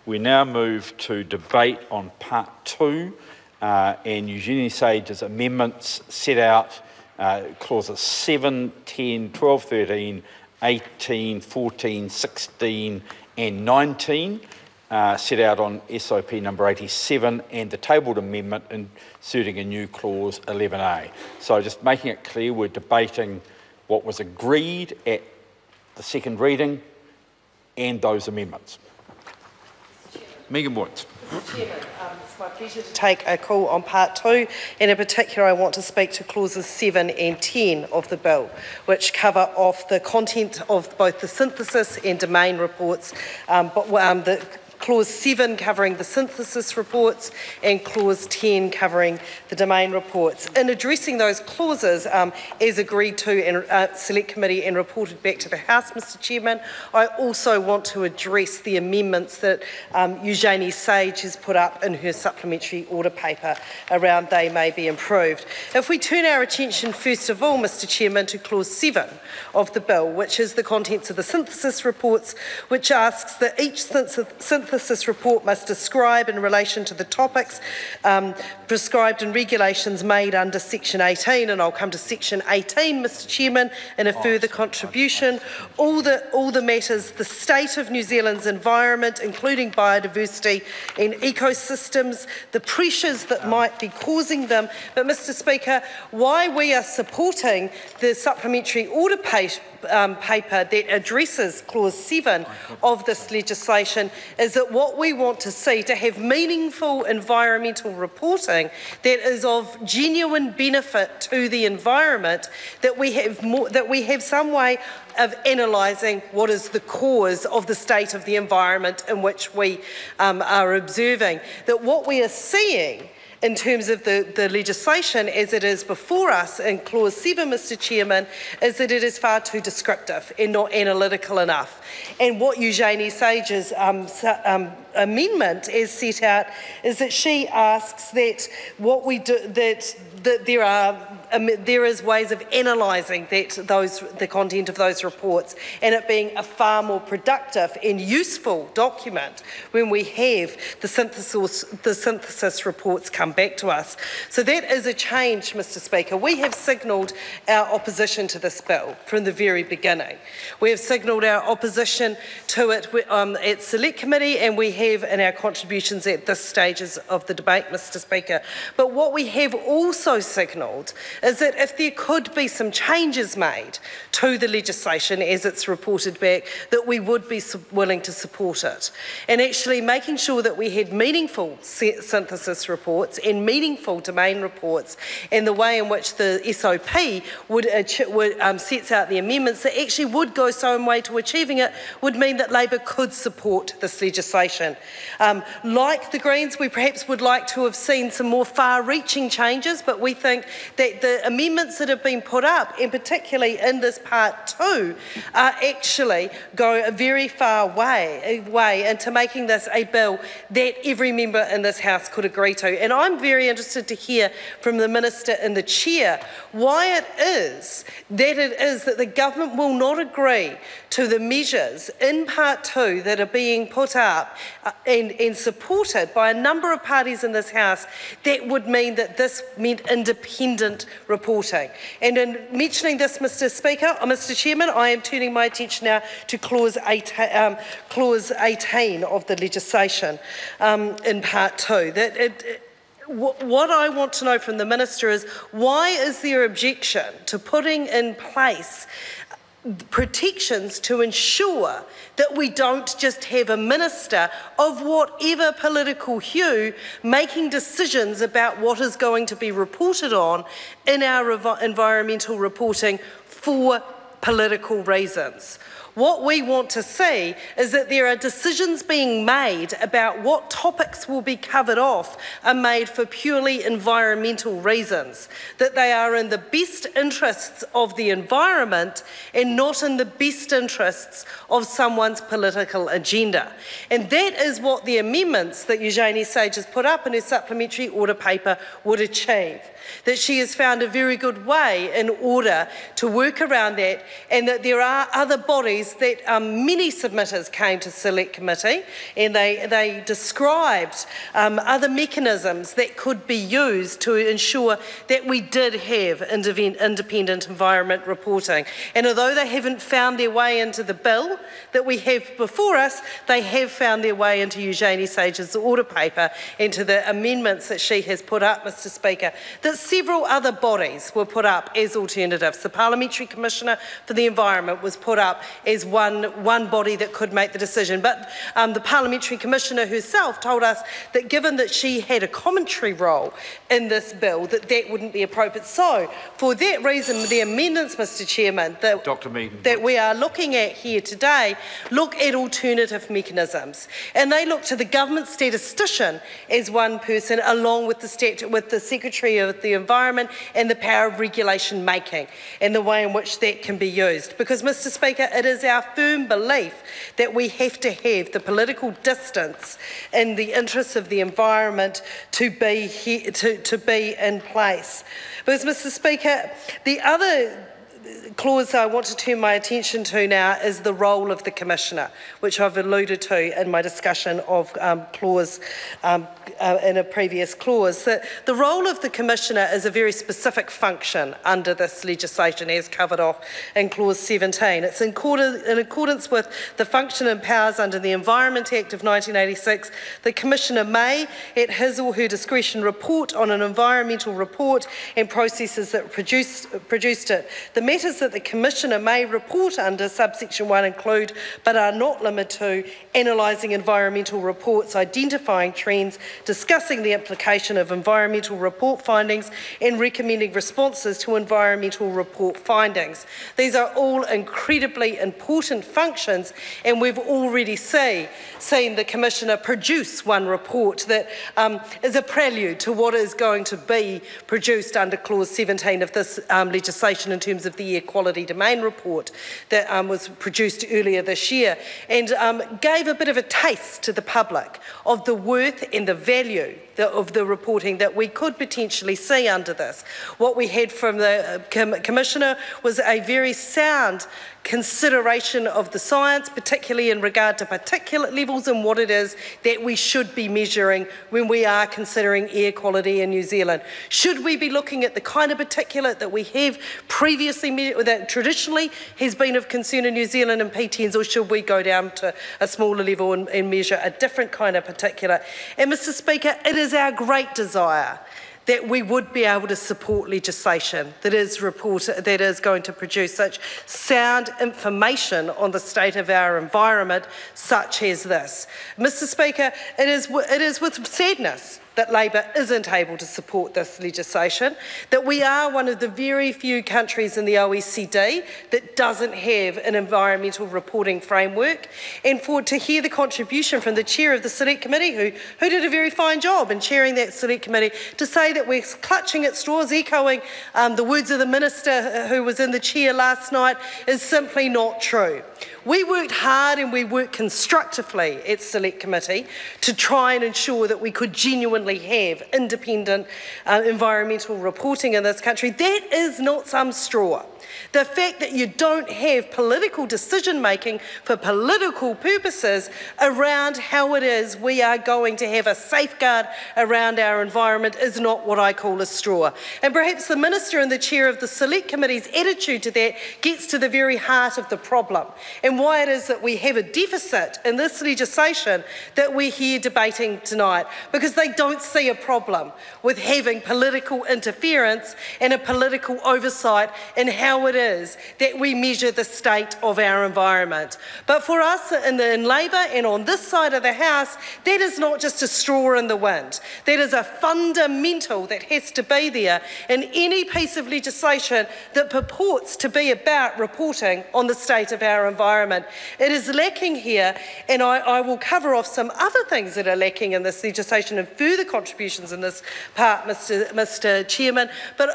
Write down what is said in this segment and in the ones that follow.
We now move to debate on part 2, and Eugenie Sage's amendments set out clauses 7, 10, 12, 13, 18, 14, 16 and 19, set out on SOP number 87, and the tabled amendment inserting a new clause 11A. So just making it clear, we're debating what was agreed at the second reading and those amendments. Megan Boyce. Mr. Chairman, it's my pleasure to take a call on part 2, and in particular I want to speak to clauses 7 and 10 of the bill, which cover off the content of both the synthesis and domain reports, the Clause 7 covering the synthesis reports and Clause 10 covering the domain reports. In addressing those clauses, as agreed to in Select Committee and reported back to the House, Mr. Chairman, I also want to address the amendments that Eugenie Sage has put up in her supplementary order paper around they may be improved. If we turn our attention first of all, Mr. Chairman, to Clause 7 of the bill, which is the contents of the synthesis reports, which asks that each synthesis report must describe in relation to the topics prescribed in regulations made under Section 18, and I'll come to Section 18, Mr. Chairman, in a further contribution, all the matters, the state of New Zealand's environment, including biodiversity and ecosystems, the pressures that might be causing them. But, Mr. Speaker, why we are supporting the supplementary order paper that addresses Clause 7 of this legislation is that what we want to see to have meaningful environmental reporting that is of genuine benefit to the environment, that we have some way of analysing what is the cause of the state of the environment in which we are observing. That what we are seeing in terms of the legislation as it is before us in Clause 7, Mr. Chairman, is that it is far too descriptive and not analytical enough. And what Eugenie Sage's amendment is set out is that she asks that what we do, that there is ways of analysing the content of those reports, and it being a far more productive and useful document when we have the synthesis reports come back to us. So that is a change, Mr. Speaker. We have signalled our opposition to this bill from the very beginning. We have signalled our opposition to it at Select Committee, and we have in our contributions at this stages of the debate, Mr. Speaker. But what we have also signalled is that if there could be some changes made to the legislation as it's reported back, that we would be willing to support it. And actually making sure that we had meaningful synthesis reports and meaningful domain reports, and the way in which the SOP sets out the amendments that actually would go some way to achieving it, would mean that Labour could support this legislation. Like the Greens, we perhaps would like to have seen some more far-reaching changes, but we think that the amendments that have been put up, and particularly in this part 2, actually go a very far way into making this a bill that every member in this House could agree to. And I'm very interested to hear from the Minister and the Chair why it is that the government will not agree to the measures in part 2 that are being put up and supported by a number of parties in this House that would mean that this meant independent reporting. And in mentioning this, Mr. Chairman, I am turning my attention now to Clause 18 of the legislation in part 2. What I want to know from the Minister is, why is there objection to putting in place protections to ensure that we don't just have a minister of whatever political hue making decisions about what is going to be reported on in our environmental reporting for political reasons? What we want to see is that there are decisions being made about what topics will be covered off are made for purely environmental reasons, that they are in the best interests of the environment and not in the best interests of someone's political agenda. And that is what the amendments that Eugenie Sage has put up in her supplementary order paper would achieve. That she has found a very good way in order to work around that, and that there are other bodies bodies that many submitters came to Select Committee, and they described other mechanisms that could be used to ensure that we did have independent environment reporting. And although they haven't found their way into the bill that we have before us, they have found their way into Eugenie Sage's order paper and to the amendments that she has put up, Mr Speaker, that several other bodies were put up as alternatives. The Parliamentary Commissioner for the Environment was put up as one body that could make the decision. But the Parliamentary Commissioner herself told us that given that she had a commentary role in this bill, that wouldn't be appropriate. So, for that reason, the amendments, Mr Chairman, that we are looking at here today look at alternative mechanisms. And they look to the government statistician as one person, along with the Secretary of the Environment and the power of regulation making, and the way in which that can be used. Because, Mr Speaker, it is our firm belief that we have to have the political distance in the interests of the environment to be in place. Because, Mr Speaker, the other clause I want to turn my attention to now is the role of the Commissioner, which I've alluded to in my discussion of clause in a previous clause. The role of the Commissioner is a very specific function under this legislation, as covered off in clause 17. It's in accordance with the function and powers under the Environment Act of 1986. The Commissioner may, at his or her discretion, report on an environmental report and processes that produced it. The matters that the Commissioner may report under subsection 1 include, but are not limited to, analysing environmental reports, identifying trends, discussing the implication of environmental report findings, and recommending responses to environmental report findings. These are all incredibly important functions, and we've already seen the Commissioner produce one report that is a prelude to what is going to be produced under clause 17 of this legislation in terms of the air quality domain report that was produced earlier this year, and gave a bit of a taste to the public of the worth and the value of the reporting that we could potentially see under this. What we had from the Commissioner was a very sound consideration of the science, particularly in regard to particulate levels and what it is that we should be measuring when we are considering air quality in New Zealand. Should we be looking at the kind of particulate that we have previously, that traditionally has been of concern in New Zealand in P10s, or should we go down to a smaller level and measure a different kind of particulate? And, Mr Speaker, it is our great desire that we would be able to support legislation that is going to produce such sound information on the state of our environment, such as this. Mr Speaker, it is with sadness that Labor isn't able to support this legislation, that we are one of the very few countries in the OECD that doesn't have an environmental reporting framework, and to hear the contribution from the Chair of the Select Committee, who did a very fine job in chairing that Select Committee, to say that we're clutching at straws, echoing the words of the Minister who was in the chair last night, is simply not true. We worked hard and we worked constructively at Select Committee to try and ensure that we could genuinely have independent environmental reporting in this country. That is not some straw. The fact that you don't have political decision-making for political purposes around how it is we are going to have a safeguard around our environment is not what I call a straw. And perhaps the Minister and the Chair of the Select Committee's attitude to that gets to the very heart of the problem, and why it is that we have a deficit in this legislation that we're here debating tonight, because they don't see a problem with having political interference and a political oversight in how it is that we measure the state of our environment. But for us in Labor and on this side of the House, that is not just a straw in the wind. That is a fundamental that has to be there in any piece of legislation that purports to be about reporting on the state of our environment. It is lacking here, and I will cover off some other things that are lacking in this legislation and further contributions in this part, Mr Chairman. But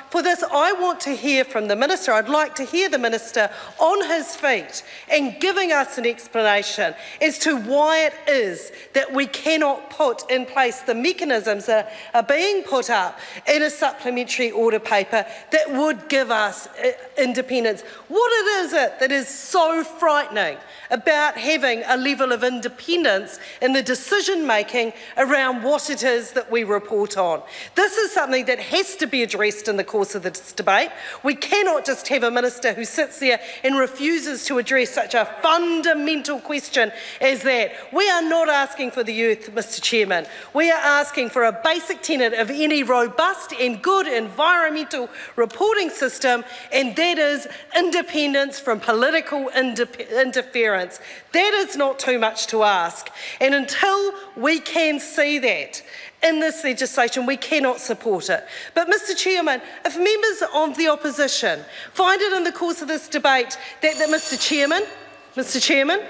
for this, I want to hear from the Minister, I'd like to hear the Minister on his feet and giving us an explanation as to why it is that we cannot put in place the mechanisms that are being put up in a supplementary order paper that would give us independence. What is it that is so frightening about having a level of independence in the decision-making around what it is that we report on? This is something that has to be addressed in the course of this debate. We cannot just have a minister who sits there and refuses to address such a fundamental question as that. We are not asking for the earth, Mr Chairman. We are asking for a basic tenet of any robust and good environmental reporting system, and that is independence from political interference. That is not too much to ask. And until we can see that in this legislation, we cannot support it. But, Mr Chairman, if members of the opposition find it in the course of this debate that Mr Chairman,